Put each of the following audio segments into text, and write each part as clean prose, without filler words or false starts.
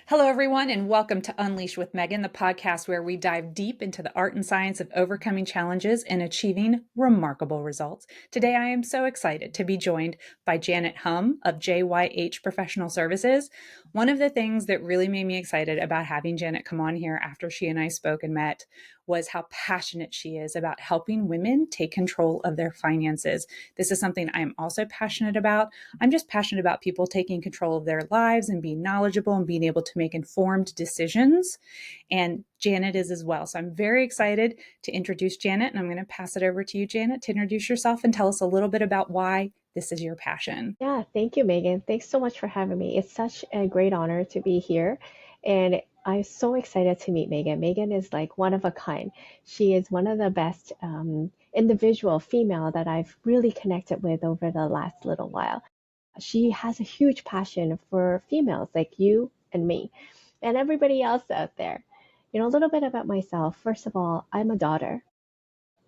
Hello, everyone, and welcome to Unleash with Megan, the podcast where we dive deep into the art and science of overcoming challenges and achieving remarkable results. Today, I am so excited to be joined by Janet Hum of JYH Professional Services. One of the things that really made me excited about having Janet come on here after she and I spoke and met was how passionate she is about helping women take control of their finances. This is something I'm also passionate about. I'm just passionate about people taking control of their lives and being knowledgeable and being able to make informed decisions. And Janet is as well. So I'm very excited to introduce Janet, and I'm going to pass it over to you, Janet, to introduce yourself and tell us a little bit about why this is your passion. Yeah, thank you, Megan. Thanks so much for having me. It's such a great honor to be here. And I'm so excited to meet Megan. Megan is like one of a kind. She is one of the best individual female that I've really connected with over the last little while. She has a huge passion for females like you and me and everybody else out there. You know, a little bit about myself. First of all, I'm a daughter,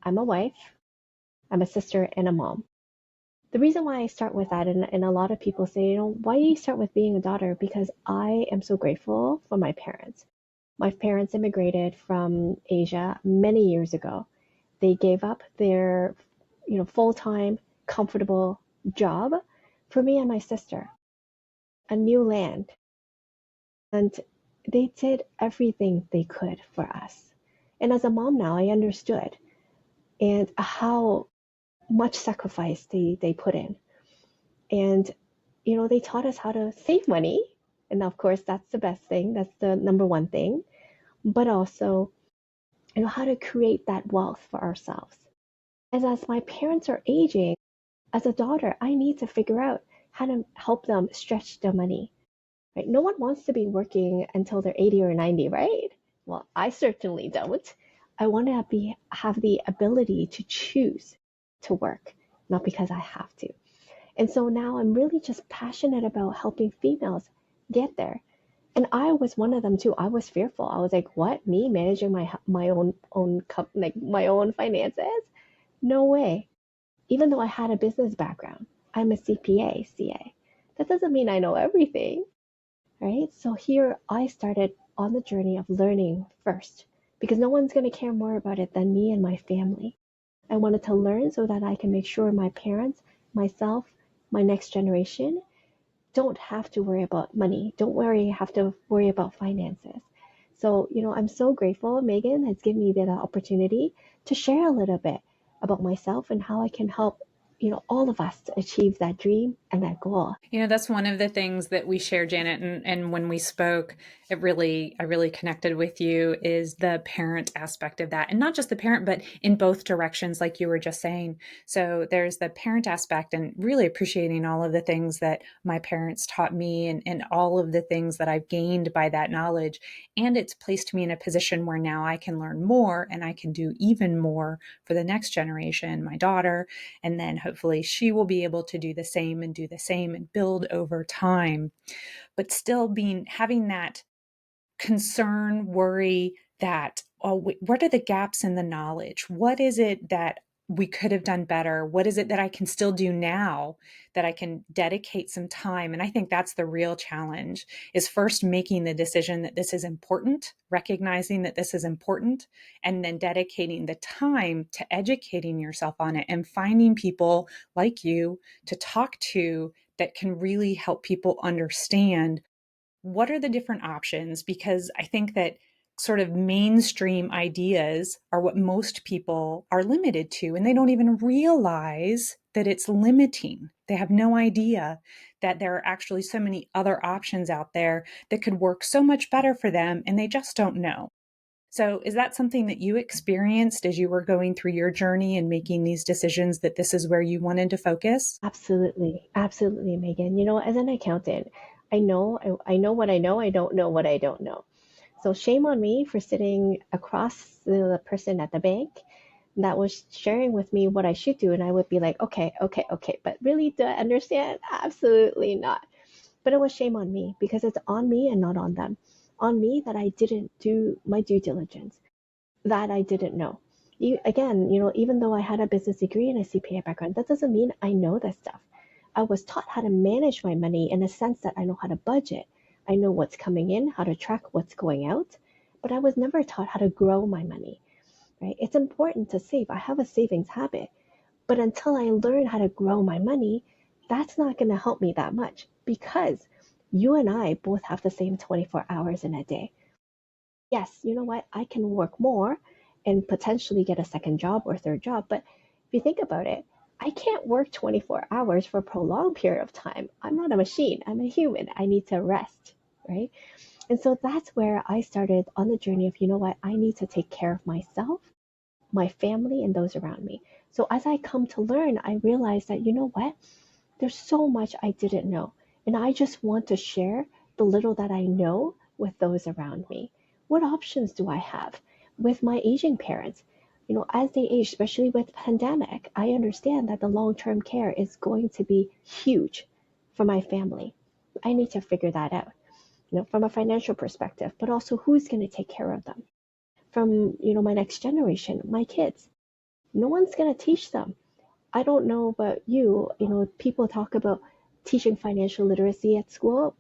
I'm a wife, I'm a sister, and a mom. The reason why I start with that, and a lot of people say, why do you start with being a daughter? Because I am so grateful for my parents. My parents immigrated from Asia many years ago. They gave up their, full-time, comfortable job for me and my sister, a new land. And they did everything they could for us. And as a mom now, I understood and how much sacrifice they put in. And, they taught us how to save money. And of course, that's the best thing. That's the number one thing. But also, how to create that wealth for ourselves. As my parents are aging, as a daughter, I need to figure out how to help them stretch their money. Right? No one wants to be working until they're 80 or 90, right? Well, I certainly don't. I want to have the ability to choose to work, not because I have to. And so now I'm really just passionate about helping females get there. And I was one of them too. I was fearful. I was like, "What? Me managing my own finances? No way." Even though I had a business background, I'm a CPA, CA. That doesn't mean I know everything, right? So here I started on the journey of learning first because no one's going to care more about it than me and my family. I wanted to learn so that I can make sure my parents, myself, my next generation don't have to worry about money, have to worry about finances. So, I'm so grateful Megan has given me the opportunity to share a little bit about myself and how I can help, all of us to achieve that dream and that goal. That's one of the things that we share, Janet, and when we spoke, I really connected with you is the parent aspect of that. And not just the parent, but in both directions, like you were just saying. So there's the parent aspect and really appreciating all of the things that my parents taught me and all of the things that I've gained by that knowledge. And it's placed me in a position where now I can learn more and I can do even more for the next generation, my daughter, and then hopefully she will be able to do the same and build over time, but still having that concern, worry that, oh, what are the gaps in the knowledge? What is it that we could have done better? What is it that I can still do now that I can dedicate some time? And I think that's the real challenge is first making the decision that this is important, recognizing that this is important, and then dedicating the time to educating yourself on it and finding people like you to talk to that can really help people understand what are the different options? Because I think that sort of mainstream ideas are what most people are limited to, and they don't even realize that it's limiting. They have no idea that there are actually so many other options out there that could work so much better for them, and they just don't know. So, is that something that you experienced as you were going through your journey and making these decisions that this is where you wanted to focus? Absolutely. Absolutely, Megan. As an accountant, I know what I know. I don't know what I don't know. So shame on me for sitting across the person at the bank that was sharing with me what I should do. And I would be like, okay, okay, okay. But really, do I understand? Absolutely not. But it was shame on me because it's on me and not on them. On me that I didn't do my due diligence, that I didn't know. Again, even though I had a business degree and a CPA background, that doesn't mean I know this stuff. I was taught how to manage my money in a sense that I know how to budget. I know what's coming in, how to track what's going out, but I was never taught how to grow my money, right? It's important to save. I have a savings habit, but until I learn how to grow my money, that's not going to help me that much because you and I both have the same 24 hours in a day. Yes, you know what? I can work more and potentially get a second job or third job. But if you think about it, I can't work 24 hours for a prolonged period of time. I'm not a machine, I'm a human. I need to rest, right? And so that's where I started on the journey of, you know what? I need to take care of myself, my family, and those around me. So as I come to learn, I realized that, you know what? There's so much I didn't know. And I just want to share the little that I know with those around me. What options do I have with my aging parents? You know, as they age, especially with pandemic, I understand that the long-term care is going to be huge for my family. I need to figure that out, you know, from a financial perspective, but also who's going to take care of them. From, you know, my next generation, my kids, no one's going to teach them. I don't know about you, you know, people talk about teaching financial literacy at school.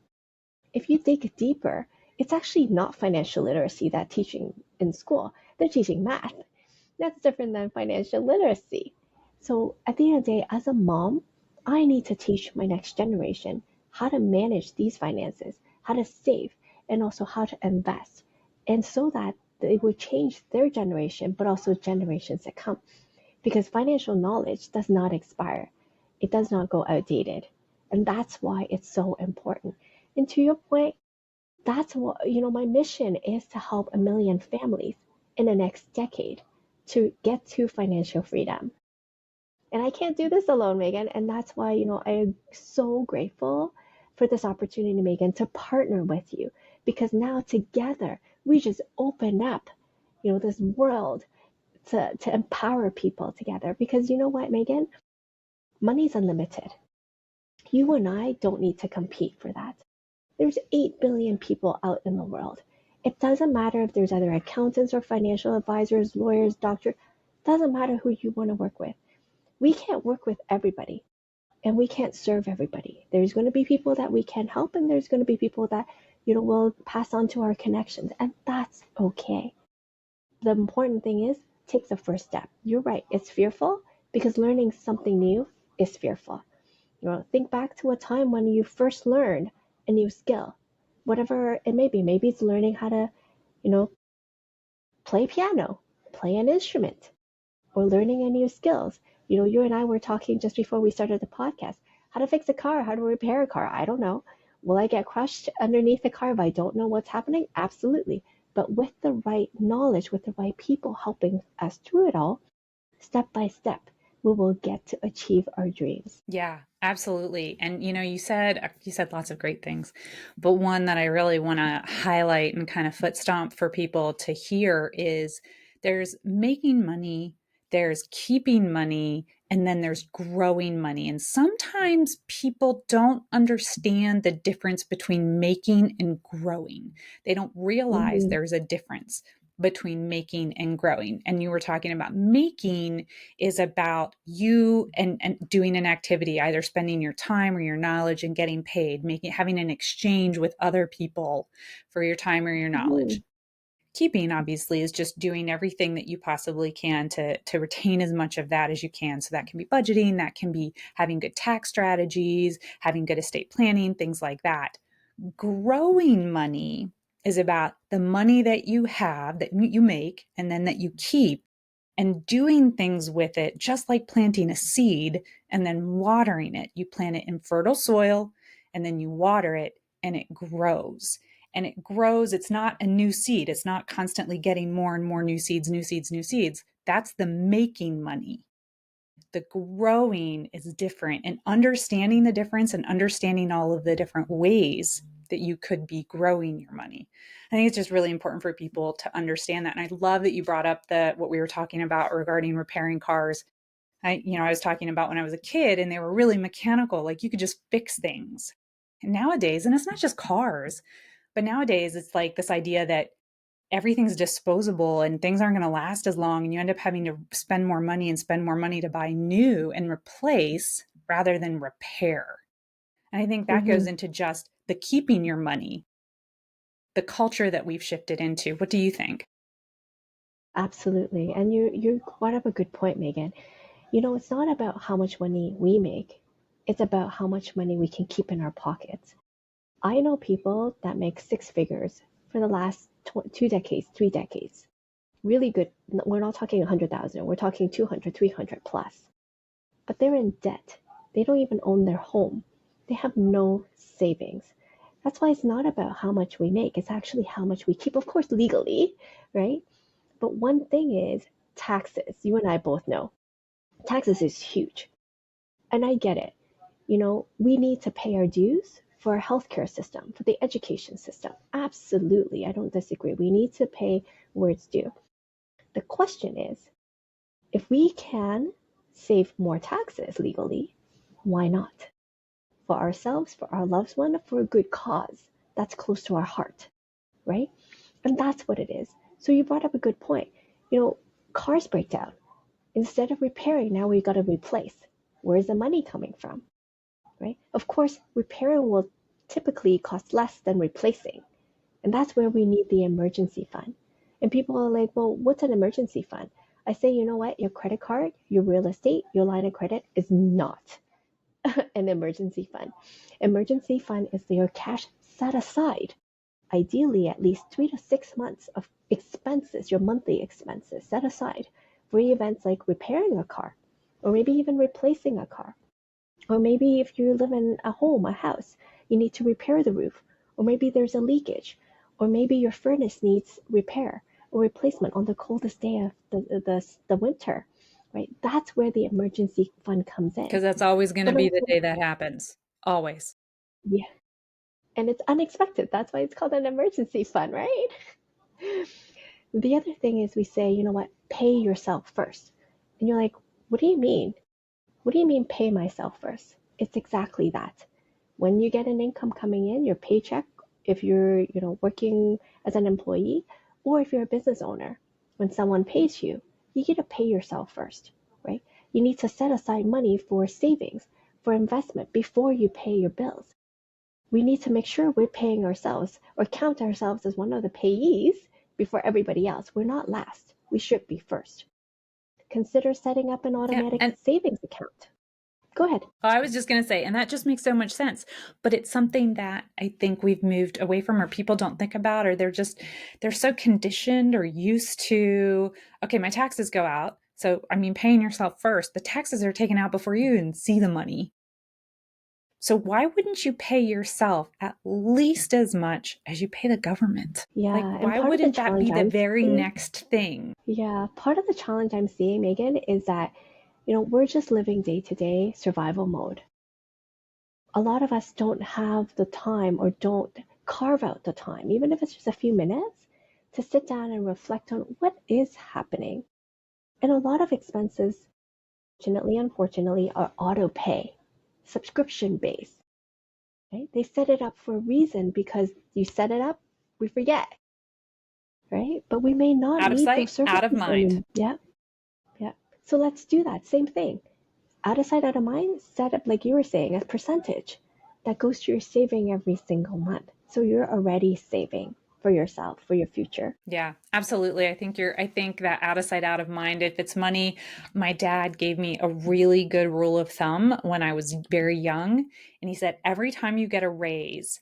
If you dig deeper, it's actually not financial literacy that teaching in school. They're teaching math. That's different than financial literacy. So at the end of the day, as a mom, I need to teach my next generation how to manage these finances, how to save, and also how to invest. And so that they would change their generation, but also generations to come because financial knowledge does not expire. It does not go outdated. And that's why it's so important. And to your point, that's what, you know, my mission is to help a million families in the next decade to get to financial freedom. And I can't do this alone, Megan. And that's why, you know, I am so grateful for this opportunity, Megan, to partner with you because now together we just open up, you know, this world to empower people together. Because you know what, Megan? Money's unlimited. You and I don't need to compete for that. There's 8 billion people out in the world. It doesn't matter if there's either accountants or financial advisors, lawyers, doctors, doesn't matter who you want to work with. We can't work with everybody and we can't serve everybody. There's going to be people that we can help and there's going to be people that, you know, will pass on to our connections and that's okay. The important thing is take the first step. You're right, it's fearful because learning something new is fearful. You know, think back to a time when you first learned a new skill, whatever it may be. Maybe it's learning how to, you know, play piano, play an instrument, or learning a new skills. You know, you and I were talking just before we started the podcast. How to fix a car, how to repair a car. I don't know. Will I get crushed underneath the car if I don't know what's happening? Absolutely. But with the right knowledge, with the right people helping us through it all, step by step, we will get to achieve our dreams. Yeah, absolutely. And you said lots of great things, but one that I really want to highlight and kind of foot stomp for people to hear is there's making money, there's keeping money, and then there's growing money. And sometimes people don't understand the difference between making and growing. They don't realize Mm-hmm. there's a difference between making and growing. And you were talking about making is about you and doing an activity, either spending your time or your knowledge and getting paid, making having an exchange with other people for your time or your Mm-hmm. knowledge. Keeping obviously is just doing everything that you possibly can to retain as much of that as you can. So that can be budgeting, that can be having good tax strategies, having good estate planning, things like that. Growing money is about the money that you have, that you make, and then that you keep and doing things with it, just like planting a seed and then watering it. You plant it in fertile soil and then you water it and it grows. And it grows. It's not a new seed. It's not constantly getting more and more new seeds, new seeds, new seeds. That's the making money. The growing is different, and understanding the difference and understanding all of the different ways that you could be growing your money. I think it's just really important for people to understand that. And I love that you brought up the what we were talking about regarding repairing cars. I was talking about when I was a kid and they were really mechanical, like you could just fix things. And nowadays, and it's not just cars, but nowadays it's like this idea that everything's disposable and things aren't going to last as long, and you end up having to spend more money and spend more money to buy new and replace rather than repair. And I think that goes Mm-hmm. into just the keeping your money. the culture that we've shifted into. What do you think? Absolutely. And you brought up a good point, Megan. It's not about how much money we make. It's about how much money we can keep in our pockets. I know people that make six figures for the last 2 decades, 3 decades. Really good. We're not talking 100,000. We're talking 200, 300 plus. But they're in debt. They don't even own their home. They have no savings. That's why it's not about how much we make. It's actually how much we keep, of course, legally, right? But one thing is taxes. You and I both know taxes is huge. And I get it. We need to pay our dues for our healthcare system, for the education system. Absolutely. I don't disagree. We need to pay where it's due. The question is, if we can save more taxes legally, why not? For ourselves, for our loved one, for a good cause that's close to our heart, right? And that's what it is. So you brought up a good point. Cars break down. Instead of repairing, now we've got to replace. Where's the money coming from, right? Of course, repairing will typically cost less than replacing. And that's where we need the emergency fund. And people are like, well, what's an emergency fund? I say, you know what? Your credit card, your real estate, your line of credit is not an emergency fund. Emergency fund is your cash set aside, ideally at least 3 to 6 months of expenses, your monthly expenses set aside for events like repairing a car, or maybe even replacing a car. Or maybe if you live in a home, a house, you need to repair the roof, or maybe there's a leakage, or maybe your furnace needs repair or replacement on the coldest day of the winter, right? That's where the emergency fund comes in. Because that's always going to But be the also, day that happens. Always. yeah, and it's unexpected. That's why it's called an emergency fund, right? The other thing is we say, you know what, pay yourself first. And you're like, what do you mean? What do you mean pay myself first? It's exactly that. When you get an income coming in, your paycheck, if you're, working as an employee or if you're a business owner, when someone pays you, you get to pay yourself first, right? You need to set aside money for savings, for investment before you pay your bills. We need to make sure we're paying ourselves or count ourselves as one of the payees before everybody else. We're not last. We should be first. Consider setting up an Yeah. automatic And savings account. Go ahead. I was just going to say, and that just makes so much sense. But it's something that I think we've moved away from, or people don't think about, or they're so conditioned or used to, okay, my taxes go out. So, I mean, paying yourself first, the taxes are taken out before you even see the money. So, why wouldn't you pay yourself at least as much as you pay the government? Like, Yeah, and why part of the wouldn't that challenge be the I'm very seeing, next thing? part of the challenge I'm seeing, Megan, is that, we're just living day to day survival mode. A lot of us don't have the time or don't carve out the time, even if it's just a few minutes, to sit down and reflect on what is happening. And a lot of expenses, fortunately, unfortunately, are auto pay, subscription based, right? They set it up for a reason because you set it up, we forget, right? But we may not Out of need those sight, out of services mind. anymore. Yeah, yeah. So let's do that. Same thing. Out of sight, out of mind, set up, like you were saying, a percentage that goes to your saving every single month. So you're already saving for yourself, for your future. Yeah, absolutely. I think that out of sight, out of mind. If it's money, my dad gave me a really good rule of thumb when I was very young. And he said, every time you get a raise,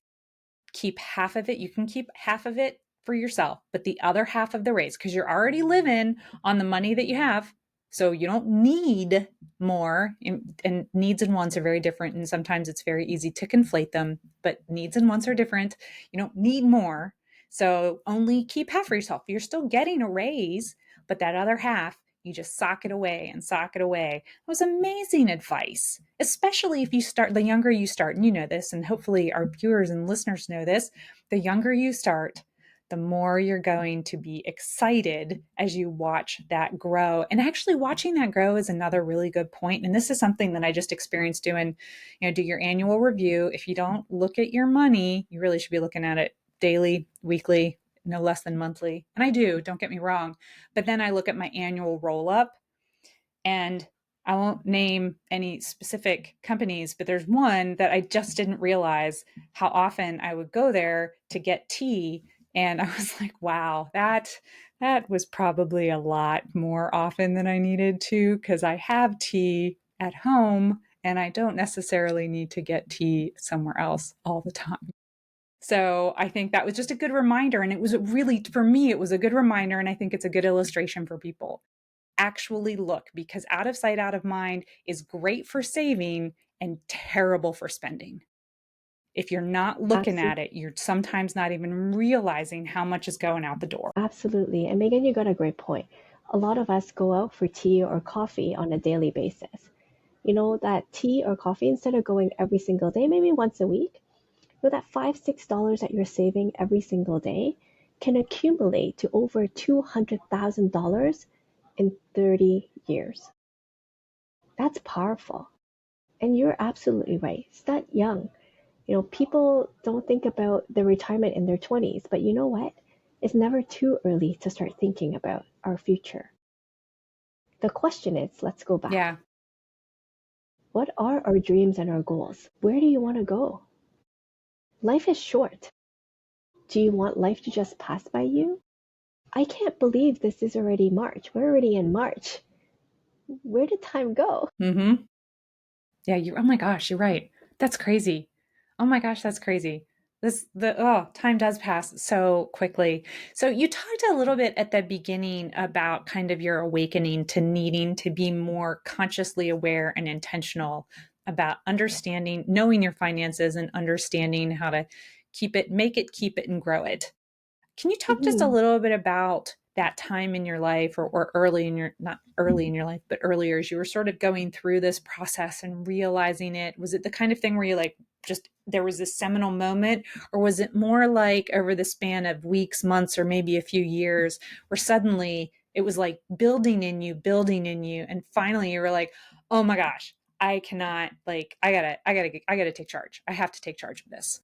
keep half of it. You can keep half of it for yourself, but the other half of the raise, because you're already living on the money that you have. So you don't need more. And needs and wants are very different. And sometimes it's very easy to conflate them, but needs and wants are different. You don't need more. So only keep half for yourself. You're still getting a raise, but that other half, you just sock it away and sock it away. It was amazing advice, especially if you start, the younger you start, and you know this, and hopefully our viewers and listeners know this, the younger you start, the more you're going to be excited as you watch that grow. And actually watching that grow is another really good point. And this is something that I just experienced doing, do your annual review. If you don't look at your money, you really should be looking at it daily, weekly, no less than monthly. And I do, don't get me wrong. But then I look at my annual roll up, and I won't name any specific companies, but there's one that I just didn't realize how often I would go there to get tea And I was like, wow, that was probably a lot more often than I needed to, because I have tea at home and I don't necessarily need to get tea somewhere else all the time. So I think that was just a good reminder. And it was really, for me, it was a good reminder. And I think it's a good illustration for people. Actually look, because out of sight, out of mind is great for saving and terrible for spending. If you're not looking Absolutely. at it, you're sometimes not even realizing how much is going out the door. Absolutely. And Megan, you got a great point. A lot of us go out for tea or coffee on a daily basis. You know, that tea or coffee, instead of going every single day, maybe once a week, you know, that $5, $6 that you're saving every single day can accumulate to over $200,000 in 30 years. That's powerful. And you're absolutely right. Start young. You know, people don't think about their retirement in their 20s, but you know what? It's never too early to start thinking about our future. The question is, let's go back. Yeah. What are our dreams and our goals? Where do you want to go? Life is short. Do you want life to just pass by you? I can't believe this is already March. We're already in March. Where did time go? Mm-hmm. Yeah, you oh my gosh, you're right. That's crazy. Oh my gosh, that's crazy. Time does pass so quickly. So you talked a little bit at the beginning about kind of your awakening to needing to be more consciously aware and intentional about understanding, knowing your finances and understanding how to keep it, make it, keep it, and grow it. Can you talk just a Mhm. little bit about that time in your life, or early in your, not early in your life, but earlier as you were sort of going through this process and realizing it? Was it the kind of thing where you like just there was this seminal moment, or was it more like over the span of weeks, months, or maybe a few years where suddenly it was like building in you, and finally you were like, oh my gosh, I cannot, like, I gotta take charge. I have to take charge of this.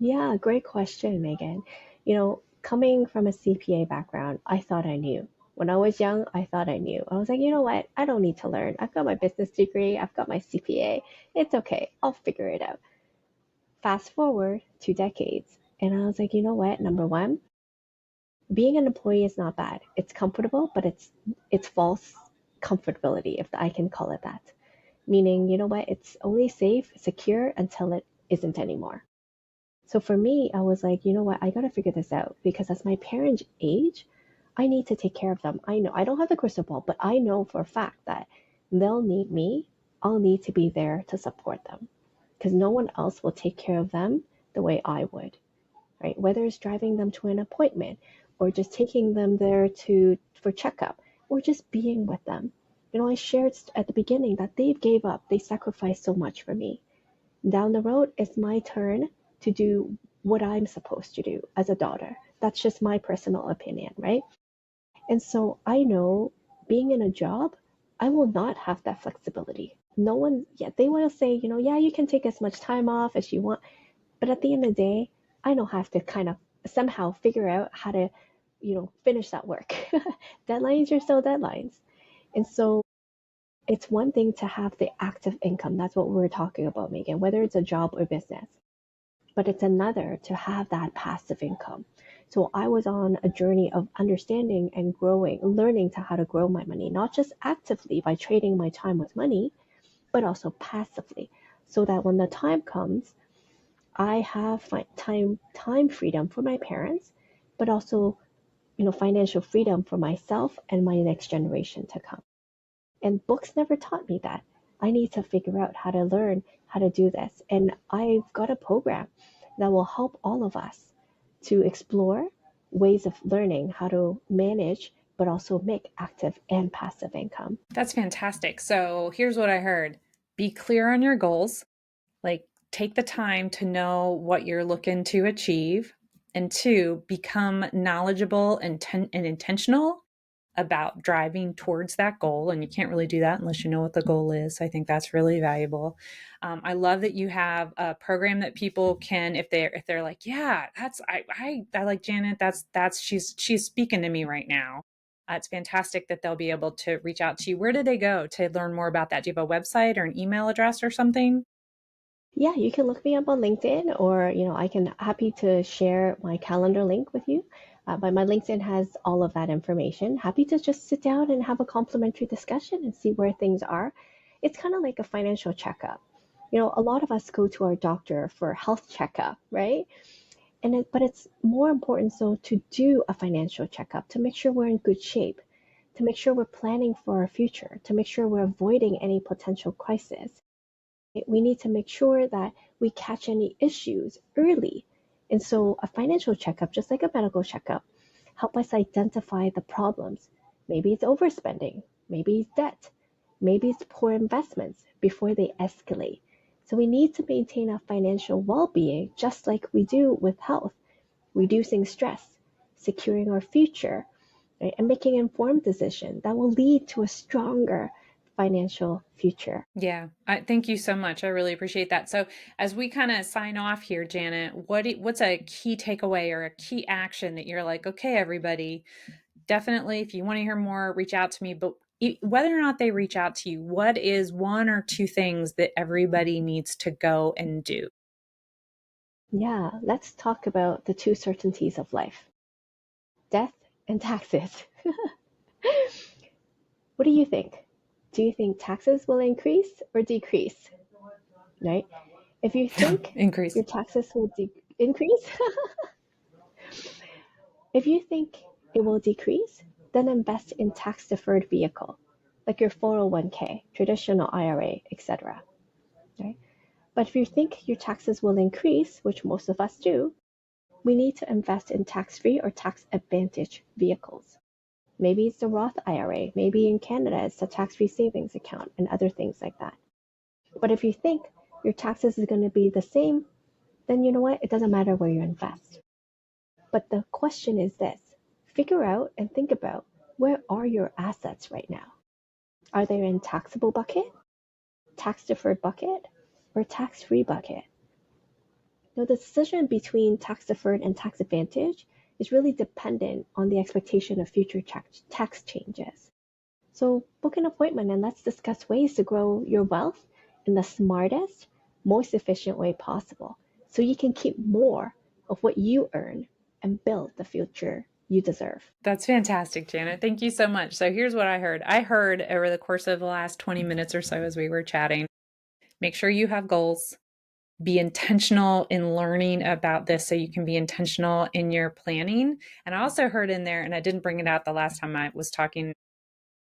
Yeah, great question, Megan. You know, coming from a CPA background, I thought I knew. When I was young, I thought I knew. I was like, you know what? I don't need to learn. I've got my business degree, I've got my CPA. It's okay. I'll figure it out. Fast forward 2 decades, and I was like, you know what? Number one, being an employee is not bad. It's comfortable, but it's false comfortability, if I can call it that. Meaning, you know what? It's only safe, secure until it isn't anymore. So for me, I was like, you know what? I got to figure this out because as my parents age, I need to take care of them. I know I don't have the crystal ball, but I know for a fact that they'll need me. I'll need to be there to support them because no one else will take care of them the way I would, right? Whether it's driving them to an appointment or just taking them there to for checkup or just being with them. You know, I shared at the beginning that they gave up, they sacrificed so much for me. Down the road, it's my turn to do what I'm supposed to do as a daughter. That's just my personal opinion, right? And so I know being in a job, I will not have that flexibility. No one, yeah, they will say, you know, yeah, you can take as much time off as you want. But at the end of the day, I don't have to kind of somehow figure out how to, you know, finish that work. Deadlines are still deadlines. And so it's one thing to have the active income. That's what we're talking about, Megan, whether it's a job or business. But it's another to have that passive income. So I was on a journey of understanding and growing, learning to how to grow my money, not just actively by trading my time with money, but also passively. So that when the time comes, I have time freedom for my parents, but also, you know, financial freedom for myself and my next generation to come. And books never taught me that. I need to figure out how to learn how to do this. And I've got a program that will help all of us to explore ways of learning how to manage, but also make active and passive income. That's fantastic. So here's what I heard: be clear on your goals, like take the time to know what you're looking to achieve. And two, become knowledgeable and intentional about driving towards that goal. And you can't really do that unless you know what the goal is. So I think that's really valuable. I love that you have a program that people can, if they're like, yeah, I like Janet. That's she's speaking to me right now. It's fantastic that they'll be able to reach out to you. Where do they go to learn more about that? Do you have a website or an email address or something? Yeah, you can look me up on LinkedIn, or I can happy to share my calendar link with you. But my LinkedIn has all of that information. Happy to just sit down and have a complimentary discussion and see where things are. It's kind of like a financial checkup. A lot of us go to our doctor for health checkup, right? But it's more important so to do a financial checkup to make sure we're in good shape, to make sure we're planning for our future, to make sure we're avoiding any potential crisis. We need to make sure that we catch any issues early. And so a financial checkup, just like a medical checkup, help us identify the problems. Maybe it's overspending, maybe it's debt, maybe it's poor investments before they escalate. So we need to maintain our financial well-being just like we do with health, reducing stress, securing our future, right? And making informed decisions that will lead to a stronger financial future. Yeah, thank you so much. I really appreciate that. So, as we kind of sign off here, Janet, what's a key takeaway or a key action that you're like, okay, everybody, definitely, if you want to hear more, reach out to me. But whether or not they reach out to you, what is one or two things that everybody needs to go and do? Yeah, let's talk about the two certainties of life, death and taxes. What do you think? Do you think taxes will increase or decrease? Right? If you think Increase. your taxes will increase, if you think it will decrease, then invest in tax deferred vehicle, like your 401k, traditional IRA, etc. Right? But if you think your taxes will increase, which most of us do, we need to invest in tax free or tax advantage vehicles. Maybe it's the Roth IRA. Maybe in Canada it's the tax-free savings account and other things like that. But if you think your taxes is going to be the same, then you know what? It doesn't matter where you invest. But the question is this: figure out and think about, where are your assets right now? Are they in taxable bucket, tax deferred bucket, or tax free bucket? Now, the decision between tax deferred and tax advantage is really dependent on the expectation of future tax changes. So book an appointment and let's discuss ways to grow your wealth in the smartest, most efficient way possible so you can keep more of what you earn and build the future you deserve. That's fantastic, Janet. Thank you so much. So, here's what I heard. I heard over the course of the last 20 minutes or so as we were chatting, make sure you have goals. Be intentional in learning about this so you can be intentional in your planning. And I also heard in there, and I didn't bring it out the last time I was talking,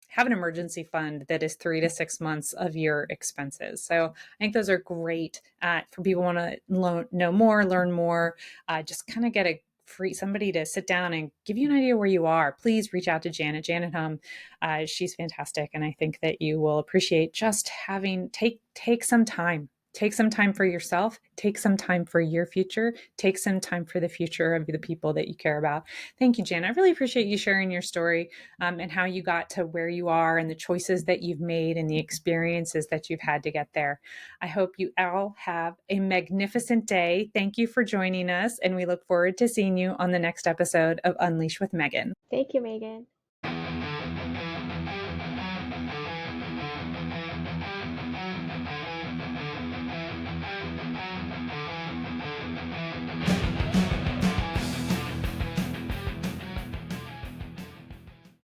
have an emergency fund that is 3 to 6 months of your expenses. So I think those are great for people who want to know more, learn more, just kind of get a free somebody to sit down and give you an idea where you are. Please reach out to Janet Hum. She's fantastic, and I think that you will appreciate just having take some time. Take some time for yourself, take some time for your future, take some time for the future of the people that you care about. Thank you, Janet. I really appreciate you sharing your story, and how you got to where you are and the choices that you've made and the experiences that you've had to get there. I hope you all have a magnificent day. Thank you for joining us, and we look forward to seeing you on the next episode of Unleash with Megan. Thank you, Megan.